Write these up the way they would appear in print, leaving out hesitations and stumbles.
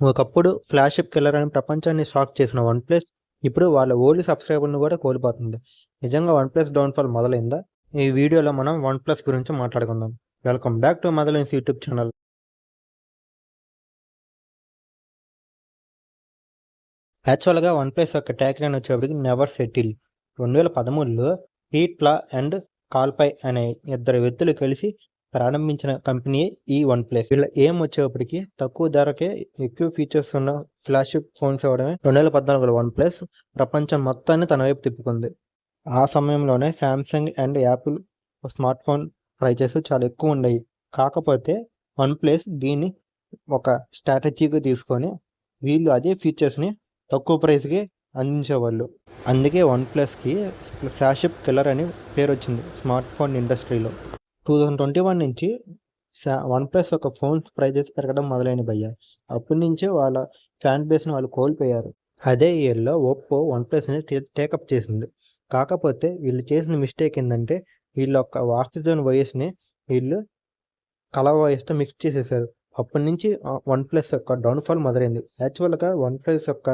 ఒకప్పుడు flagship killer అని ప్రపంచాన్ని షాక్ చేసిన వన్‌ప్లస్ ఇప్పుడు వాళ్ళ ఓల్డ్ సబ్‌స్క్రైబర్‌లను కూడా కోల్పోతుంది. నిజంగా వన్‌ప్లస్ డౌన్‌ఫాల్ మొదలైందా? ఈ వీడియోలో మనం వన్‌ప్లస్ గురించి మాట్లాడుకుందాం. వెల్కమ్ బ్యాక్ టు మదలైన్స్ యూట్యూబ్ ఛానల్. యాక్చువల్‌గా వన్‌ప్లస్ యొక్క ట్యాగ్‌లైన్ వచ్చేప్పటికి నెవర్ సెటిల్. 2013లో పీట్ లా అండ్ కాల్‌పై అనే ఇద్దరు వ్యక్తులు కలిసి ప్రారంభించిన కంపెనీయే ఈ వన్‌ప్లస్. వీళ్ళ ఎయిమ్ వచ్చేప్పటికి తక్కువ ధరకే ఎక్కువ ఫీచర్స్ ఉన్న ఫ్లాగ్‌షిప్ ఫోన్స్ ఇవ్వడమే. 2014లో వన్‌ప్లస్ ప్రపంచం మొత్తాన్ని తన వైపు తిప్పుకుంది. ఆ సమయంలోనే Samsung and Apple smart phone prices చాలా ఎక్కువ ఉండేవి. కాకపోతే వన్‌ప్లస్ దీన్ని ఒక స్ట్రాటజీగా తీసుకొని వీళ్ళు అదే ఫీచర్స్‌ని తక్కువ ప్రైస్‌కి అందించేవాళ్ళు. అందుకే వన్‌ప్లస్‌కి ఫ్లాగ్‌షిప్ కిల్లర్ అని పేరొచ్చింది స్మార్ట్ ఫోన్ ఇండస్ట్రీలో. 2021 నుంచి వన్‌ప్లస్ యొక్క ఫోన్స్ ప్రైజెస్ పెరగడం మొదలైనవి భయ్యా. అప్పటి నుంచే వాళ్ళ ఫ్యాన్ బేస్‌ని వాళ్ళు కోల్పోయారు. అదే ఇయర్‌లో ఒప్పో వన్‌ప్లస్‌ని టేకప్ చేసింది. కాకపోతే వీళ్ళు చేసిన మిస్టేక్ ఏందంటే వీళ్ళ యొక్క ఆక్సిజన్ వాయిస్‌ని వీళ్ళు కలర్ వాయిస్‌తో మిక్స్ చేసేసారు. అప్పటి నుంచి వన్‌ప్లస్ యొక్క డౌన్‌ఫాల్ మొదలైంది. యాక్చువల్‌గా వన్‌ప్లస్ యొక్క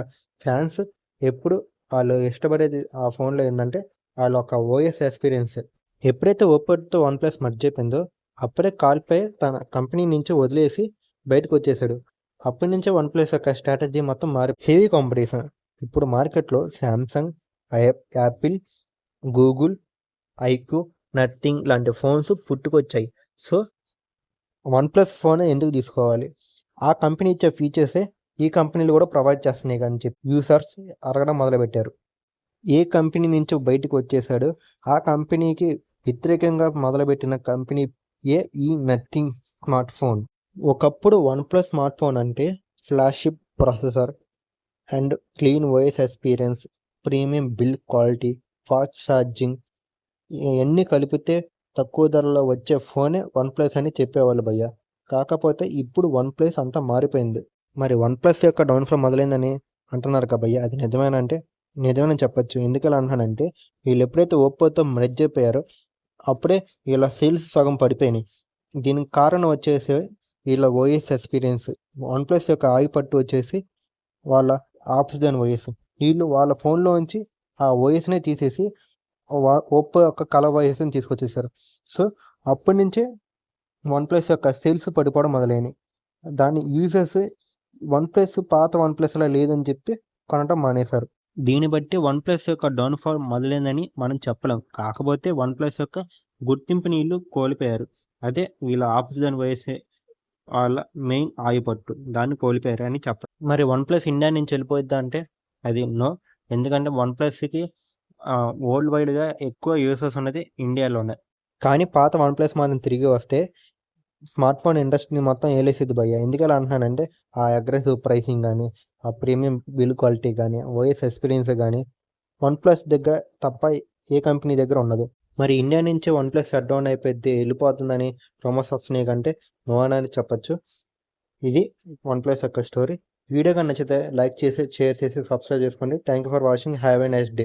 ఫ్యాన్స్ ఎప్పుడు వాళ్ళు ఇష్టపడేది ఆ ఫోన్‌లో ఏందంటే వాళ్ళ యొక్క ఓఎస్ ఎక్స్‌పీరియన్స్. ఎప్పుడైతే ఒప్పోతో వన్‌ప్లస్ మెర్జ్ అయిపోయిందో అప్పుడే కాల్‌పై తన కంపెనీ నుంచి వదిలేసి బయటకొచ్చేసాడు. అప్పటి నుంచే వన్‌ప్లస్ యొక్క స్ట్రాటజీ మొత్తం హెవీ కాంపిటీషన్. ఇప్పుడు మార్కెట్‌లో Samsung, Apple, Google, iQOO, Nothing లాంటి ఫోన్స్ పుట్టుకొచ్చాయి. సో వన్‌ప్లస్ ఫోనే ఎందుకు తీసుకోవాలి? ఆ కంపెనీ ఇచ్చే ఫీచర్సే ఈ కంపెనీలు కూడా ప్రొవైడ్ చేస్తున్నాయి అని చెప్పి యూజర్స్ అడగడం మొదలుపెట్టారు. ఏ కంపెనీ నుంచో బయటకు వచ్చేసాడో ఆ కంపెనీకి వ్యతిరేకంగా మొదలుపెట్టిన కంపెనీయే ఈ నథింగ్ స్మార్ట్ ఫోన్. ఒకప్పుడు వన్‌ప్లస్ స్మార్ట్ ఫోన్ అంటే flagship processor and clean OS experience, premium build quality, fast charging ఇయన్నీ కలిపితే తక్కువ ధరలో వచ్చే ఫోనే వన్‌ప్లస్ అని చెప్పేవాళ్ళు భయ్యా. కాకపోతే ఇప్పుడు వన్‌ప్లస్ అంతా మారిపోయింది. మరి వన్‌ప్లస్ యొక్క డౌన్‌ఫాల్ మొదలైందని అంటున్నారు కదా భయ్యా! అది నిజమేనా అంటే నిజమేనని చెప్పొచ్చు. ఎందుకలా అంటున్నానంటే వీళ్ళెప్పుడైతే ఒప్పోతో మెర్జ్ అయిపోయారో అప్పుడే వీళ్ళ సేల్స్ సగం పడిపోయినాయి. దీనికి కారణం వచ్చేసి వీళ్ళ ఓఎస్ ఎక్స్‌పీరియన్స్. వన్‌ప్లస్ యొక్క ఆయుపట్టు వచ్చేసి వాళ్ళ ఆక్సిజన్ ఓఎస్. వీళ్ళు వాళ్ళ ఫోన్‌లోంచి ఆ ఓఎస్‌నే తీసేసి ఒప్పో యొక్క కలర్ వాయిస్‌ని తీసుకొచ్చేసారు. సో, అప్పటినుంచే వన్‌ప్లస్ యొక్క సేల్స్ పడిపోవడం మొదలైనయి. దాన్ని యూజర్స్ వన్‌ప్లస్ పాత వన్‌ప్లస్‌లా లేదని చెప్పి కొనటం మానేశారు. దీన్ని బట్టి వన్‌ప్లస్ యొక్క డౌన్‌ఫాల్ మొదలైందని మనం చెప్పలేం. కాకపోతే వన్‌ప్లస్ యొక్క గుర్తింపుని ఈళ్ళు కోల్పోయారు. అదే వీళ్ళ ఆక్సిజన్ వాయిసే వాళ్ళ మెయిన్ ఆయుపట్టు. దాన్ని కోల్పోయారు అని చెప్పాలి. మరి వన్‌ప్లస్ ఇండియా నుంచి వెళ్ళిపోద్దా అంటే అది నో. ఎందుకంటే వన్‌ప్లస్‌కి వరల్డ్ వైడ్‌గా ఎక్కువ యూజర్స్ ఉన్నది ఇండియాలోనే. కానీ పాత వన్‌ప్లస్ మాత్రం తిరిగి వస్తే స్మార్ట్ ఫోన్ ఇండస్ట్రీని మొత్తం ఏలేసిద్ది భయ్యా. ఎందుకలా అంటున్నానంటే ఆ అగ్రెసివ్ ప్రైసింగ్ గానీ, ఆ ప్రీమియం బిల్డ్ క్వాలిటీ గానీ, ఓఎస్ ఎక్స్‌పీరియన్స్ గానీ వన్‌ప్లస్ దగ్గర తప్ప ఏ కంపెనీ దగ్గర ఉండదు. మరి ఇండియా నుంచి వన్‌ప్లస్ షట్ డౌన్ అయిపోద్ది, ఎళ్ళిపోతుందని రూమర్స్ వస్తున్నాయి కంటే నో అని చెప్పొచ్చు. ఇది వన్‌ప్లస్ యొక్క స్టోరీ. వీడియో గాని నచ్చితే లైక్ చేసి, షేర్ చేసి, సబ్స్క్రైబ్ చేసుకోండి. Thank you for watching. Have a nice day.